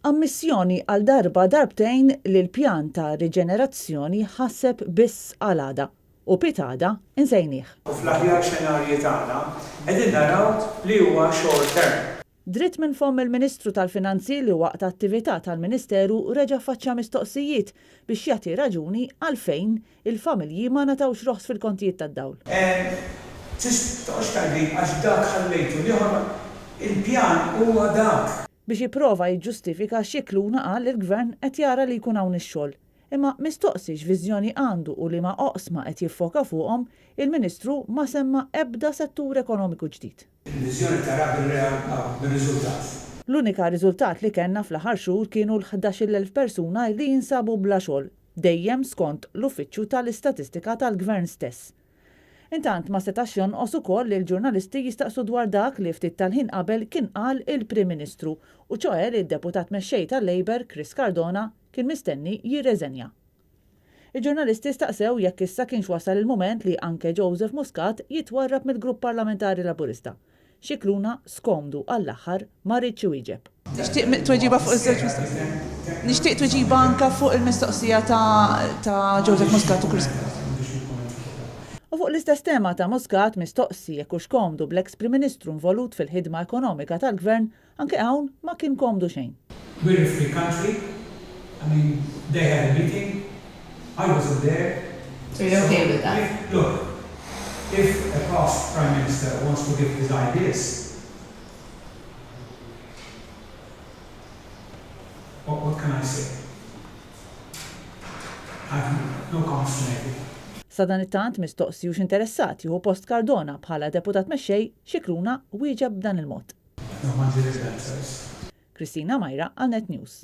Ammissjoni għal darbtejn li l-pjan ta' riġenerazzjoni ħasseb biss għal għada u pitada insejnieh. U fl-aħjar xenarji tagħna qegħdin naraw li huwa short term. Dritt minn fom il-Ministru tal-Finanzi li waqt attività tal-Ministeru reġa' faċċa mistoqsijiet biex jagħti raġuni għalfejn il-familji ma natawx roħs fil-kontijiet tad-dawl. Tistoqx kalbi għax dak ħallejtu li il-pjan huwa dak. Biex jipprova jiġġustifika Scicluna qal il-Gvern qed jara li jkun hawn ix-xogħol. Imma mistoqsix viżjoni għandu u li ma oqsma qed jiffoka fuqhom, il-Ministru ma semma ebda settur ekonomiku ġdid. Il-viżjoni tara bir-riżultat. L-unika riżultat li kellna fl-aħħar xhur kienu l-11,000 persuna li jinsabu bla xogħol, dejjem skont l-Uffiċċju tal-Istatistika tal-Gvern stess. Intant ma setax jonqos ukoll li l-ġurnalisti jistaqsu dwar dak li ftit tal-ħin qabel kien qal il-Prim Ministru u ċoe li d-deputat mexxej tal-Labor Chris Cardona kien mistenni jirreżenja. Il-ġurnalisti staqsew jekk issa kienx wasal il-mument li anke Joseph Muscat jitwarrab mill-Grupp Parlamentari Laburista. Scicluna skomdu għall-aħħar ma rridx iwieġeb. Nixtieq tweġiba fuq iż-żewġ mistoqsija. Nixtieq tweġiba anke fuq il-mistoqsija ta' Joseph Muscat u Chris. U fuq l-istess tema ta' Muscat mistoqsi jekk hux komdu bl-eks Prim Ministru involut fil-ħidma ekonomika tal-Gvern anke hawn ma kien komdu xejn. We're a free country. I mean, they had a meeting. I wasn't there. So you're okay with that? Look, if a past Prime Minister wants to give his ideas, what can I say? I have no comments to make. Sa dan it-tant mistoqsi hux interessati u post Cardona bħala deputat mexxej Scicluna wieġeb b'dan il-mod. No one did it themselves. Kristina Majra għal Net News.